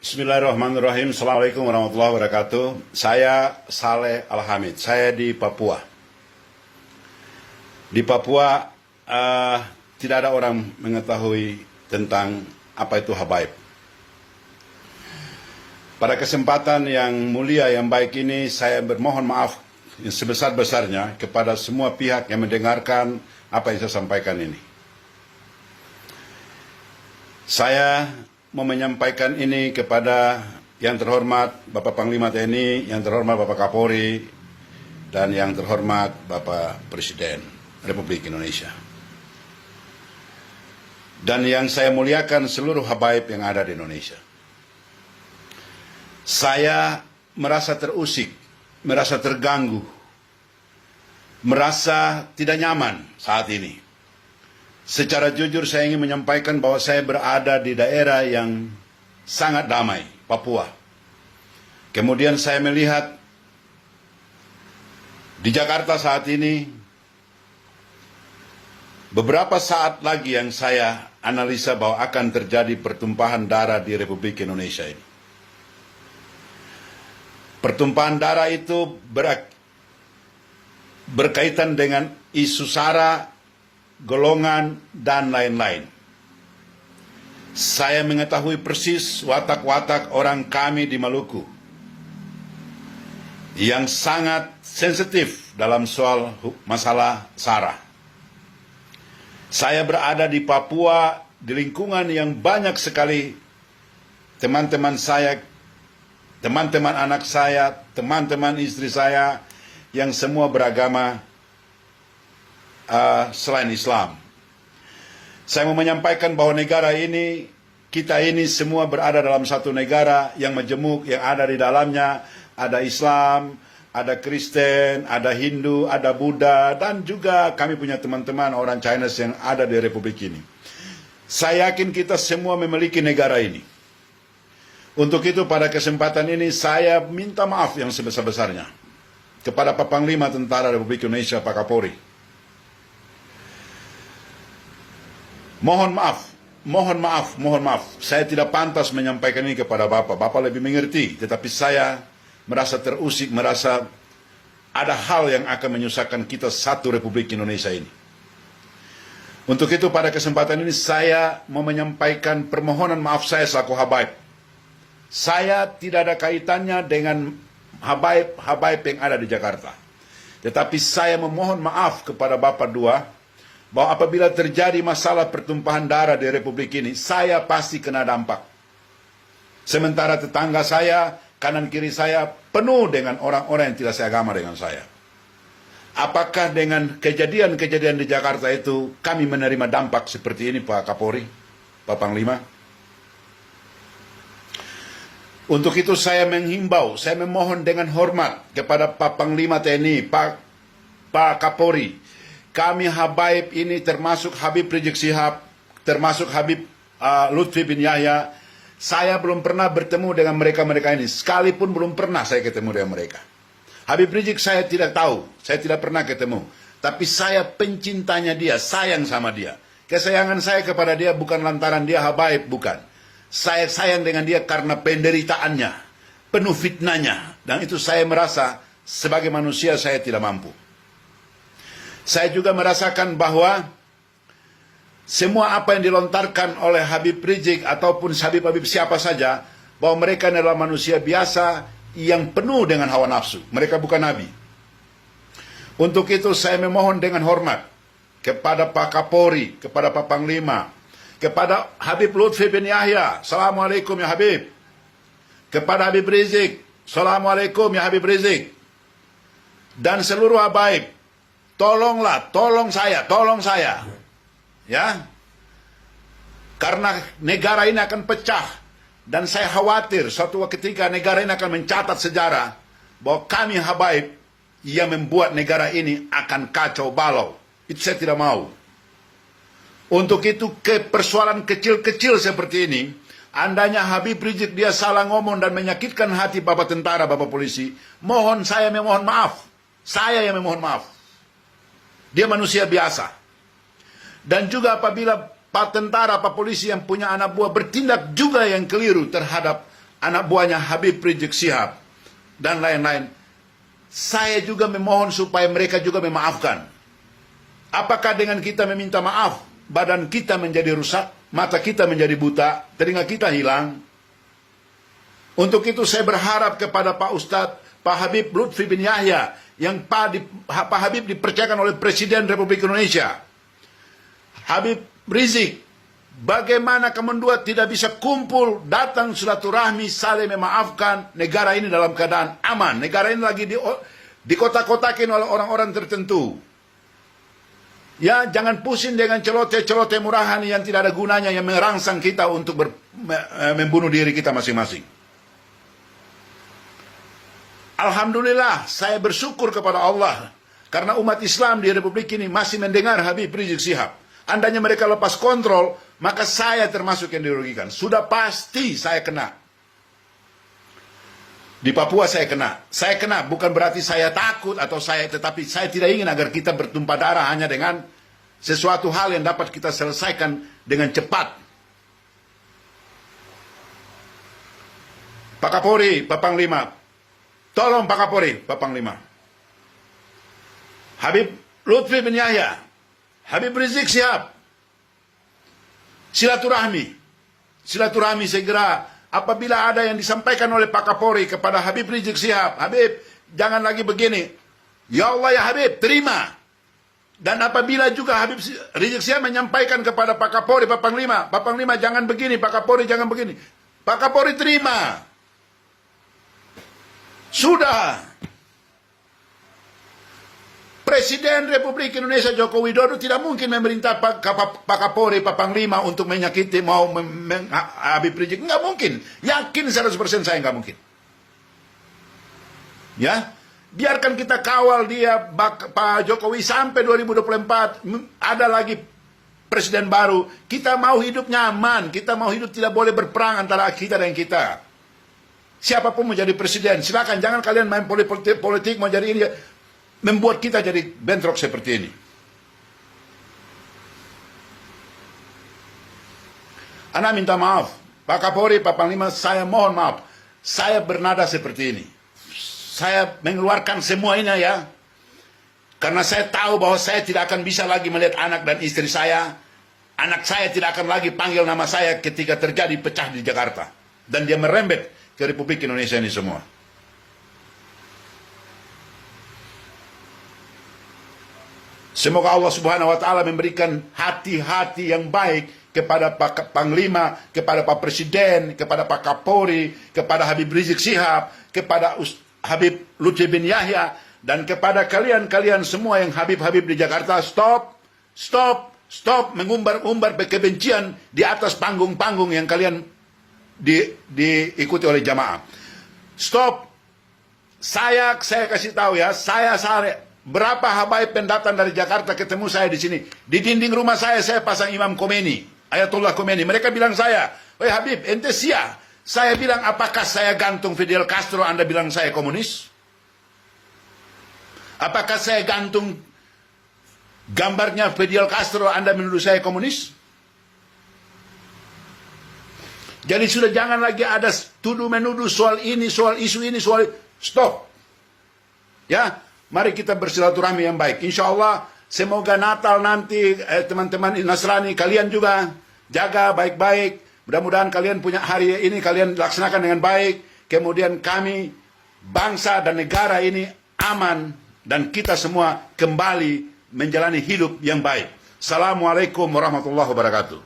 Bismillahirrahmanirrahim. Assalamualaikum warahmatullahi wabarakatuh. Saya Saleh Al-Hamid. Saya di Papua. Di Papua tidak ada orang mengetahui tentang apa itu habaib. Pada kesempatan yang mulia yang baik ini, saya bermohon maaf yang sebesar-besarnya kepada semua pihak yang mendengarkan apa yang saya sampaikan ini. Saya mau menyampaikan ini kepada yang terhormat Bapak Panglima TNI, yang terhormat Bapak Kapolri, dan yang terhormat Bapak Presiden Republik Indonesia. Dan yang saya muliakan seluruh habaib yang ada di Indonesia. Saya merasa terusik, merasa terganggu, merasa tidak nyaman saat ini. Secara jujur saya ingin menyampaikan bahwa saya berada di daerah yang sangat damai, Papua. Kemudian saya melihat di Jakarta saat ini, beberapa saat lagi yang saya analisa bahwa akan terjadi pertumpahan darah di Republik Indonesia ini. Pertumpahan darah itu berkaitan dengan isu SARA, golongan, dan lain-lain. Saya mengetahui persis watak-watak orang kami di Maluku yang sangat sensitif dalam soal masalah SARA. Saya berada di Papua, di lingkungan yang banyak sekali teman-teman saya, teman-teman anak saya, teman-teman istri saya, yang semua beragama selain Islam. Saya mau menyampaikan bahwa negara ini, kita ini semua berada dalam satu negara yang majemuk, yang ada di dalamnya ada Islam, ada Kristen, ada Hindu, ada Buddha, dan juga kami punya teman-teman orang China yang ada di Republik ini. Saya yakin kita semua memiliki negara ini. Untuk itu pada kesempatan ini saya minta maaf yang sebesar-besarnya kepada Pak Panglima Tentara Republik Indonesia, Pak Kapolri. Mohon maaf. Saya tidak pantas menyampaikan ini kepada Bapak. Bapak lebih mengerti, tetapi saya merasa terusik, merasa ada hal yang akan menyusahkan kita satu Republik Indonesia ini. Untuk itu pada kesempatan ini saya mau menyampaikan permohonan maaf saya selaku habaib. Saya tidak ada kaitannya dengan habaib yang ada di Jakarta. Tetapi saya memohon maaf kepada Bapak dua, bahwa apabila terjadi masalah pertumpahan darah di Republik ini, saya pasti kena dampak. Sementara tetangga saya, kanan kiri saya, penuh dengan orang-orang yang tidak seagama dengan saya. Apakah dengan kejadian-kejadian di Jakarta itu, kami menerima dampak seperti ini, Pak Kapolri, Pak Panglima? Untuk itu saya menghimbau, saya memohon dengan hormat kepada Pak Panglima TNI, Pak Kapolri. Kami habaib ini termasuk Habib Rizik Syihab, termasuk Habib Lutfi bin Yahya. Saya belum pernah bertemu dengan mereka-mereka ini. Sekalipun belum pernah saya ketemu dengan mereka. Habib Rizik saya tidak tahu, saya tidak pernah ketemu. Tapi saya pencintanya dia, sayang sama dia. Kesayangan saya kepada dia bukan lantaran dia habaib, bukan. Saya sayang dengan dia karena penderitaannya, penuh fitnahnya. Dan itu saya merasa sebagai manusia saya tidak mampu. Saya juga merasakan bahwa semua apa yang dilontarkan oleh Habib Rizik ataupun Habib siapa saja, bahwa mereka adalah manusia biasa yang penuh dengan hawa nafsu. Mereka bukan nabi. Untuk itu saya memohon dengan hormat kepada Pak Kapolri, kepada Pak Panglima, kepada Habib Lutfi bin Yahya, Assalamualaikum ya Habib. Kepada Habib Rizik, Assalamualaikum ya Habib Rizik. Dan seluruh habaib, tolong saya, ya, karena negara ini akan pecah, dan saya khawatir suatu ketika negara ini akan mencatat sejarah bahwa kami habaib yang membuat negara ini akan kacau balau. Itu saya tidak mau. Untuk itu persoalan kecil-kecil seperti ini, andainya Habib Rizik dia salah ngomong dan menyakitkan hati Bapak tentara, Bapak polisi, saya memohon maaf. Saya yang memohon maaf. Dia manusia biasa. Dan juga apabila Pak tentara, Pak polisi yang punya anak buah bertindak juga yang keliru terhadap anak buahnya Habib Rizik Syihab, dan lain-lain. Saya juga memohon supaya mereka juga memaafkan. Apakah dengan kita meminta maaf, badan kita menjadi rusak, mata kita menjadi buta, telinga kita hilang? Untuk itu saya berharap kepada Pak Ustadz, Pak Habib Lutfi bin Yahya, yang Pak Habib dipercayakan oleh Presiden Republik Indonesia. Habib Rizik, bagaimana kamu dua tidak bisa kumpul, datang silaturahmi, saling memaafkan, negara ini dalam keadaan aman. Negara ini lagi dikotak-kotakin oleh orang-orang tertentu. Ya, jangan pusing dengan celoteh-celoteh murahan yang tidak ada gunanya, yang merangsang kita untuk membunuh diri kita masing-masing. Alhamdulillah, saya bersyukur kepada Allah karena umat Islam di Republik ini masih mendengar Habib Rizik Syihab. Andainya mereka lepas kontrol, maka saya termasuk yang dirugikan. Sudah pasti saya kena. Di Papua saya kena. Saya kena bukan berarti saya takut atau tetapi saya tidak ingin agar kita bertumpah darah hanya dengan sesuatu hal yang dapat kita selesaikan dengan cepat. Pak Kapolri, Pak Panglima, tolong Pak Kapolri, Pak Panglima. Habib Lutfi bin Yahya, Habib Rizik Syihab, silaturahmi segera. Apabila ada yang disampaikan oleh Pak Kapolri kepada Habib Rizik Syihab, Habib, jangan lagi begini. Ya Allah ya Habib, terima. Dan apabila juga Habib Rizik Syihab menyampaikan kepada Pak Kapolri, Pak Panglima jangan begini, Pak Kapolri jangan begini. Pak Kapolri terima. Sudah. Presiden Republik Indonesia Joko Widodo tidak mungkin memerintah Pak Kapolri, Pak Panglima untuk menyakiti Habib Rizik. Nggak mungkin. Yakin 100% saya nggak mungkin. Ya, biarkan kita kawal dia, Pak Jokowi sampai 2024. Ada lagi presiden baru. Kita mau hidup nyaman. Kita mau hidup tidak boleh berperang antara kita dan kita. Siapapun mau jadi presiden, silakan. Jangan kalian main politik mau jadi ini. Membuat kita jadi bentrok seperti ini. Ana minta maaf, Pak Kapolri, Pak Panglima, saya mohon maaf. Saya bernada seperti ini. Saya mengeluarkan semua ini ya. Karena saya tahu bahwa saya tidak akan bisa lagi melihat anak dan istri saya. Anak saya tidak akan lagi panggil nama saya ketika terjadi pecah di Jakarta. Dan dia merembet ke Republik Indonesia ini semua. Semoga Allah Subhanahu wa taala memberikan hati-hati yang baik kepada Pak Panglima, kepada Pak Presiden, kepada Pak Kapolri, kepada Habib Rizik Syihab, kepada Habib Lutfi bin Yahya, dan kepada kalian-kalian semua yang Habib-Habib di Jakarta. Stop mengumbar-umbar kebencian di atas panggung-panggung yang kalian diikuti oleh jamaah. Stop. Saya kasih tahu ya, berapa habaib pendatang dari Jakarta ketemu saya di sini. Di dinding rumah saya pasang Imam Khomeini, Ayatullah Khomeini. Mereka bilang saya, "Woi Habib, ente sia." Saya bilang, apakah saya gantung Fidel Castro, Anda bilang saya komunis? Apakah saya gantung gambarnya Fidel Castro, Anda menuduh saya komunis? Jadi sudah jangan lagi ada tuduh-menuduh soal ini, soal isu ini, stop. Ya. Mari kita bersilaturahmi yang baik. Insya Allah, semoga Natal nanti teman-teman Nasrani, kalian juga jaga baik-baik. Mudah-mudahan kalian punya hari ini, kalian laksanakan dengan baik. Kemudian kami, bangsa dan negara ini aman. Dan kita semua kembali menjalani hidup yang baik. Assalamualaikum warahmatullahi wabarakatuh.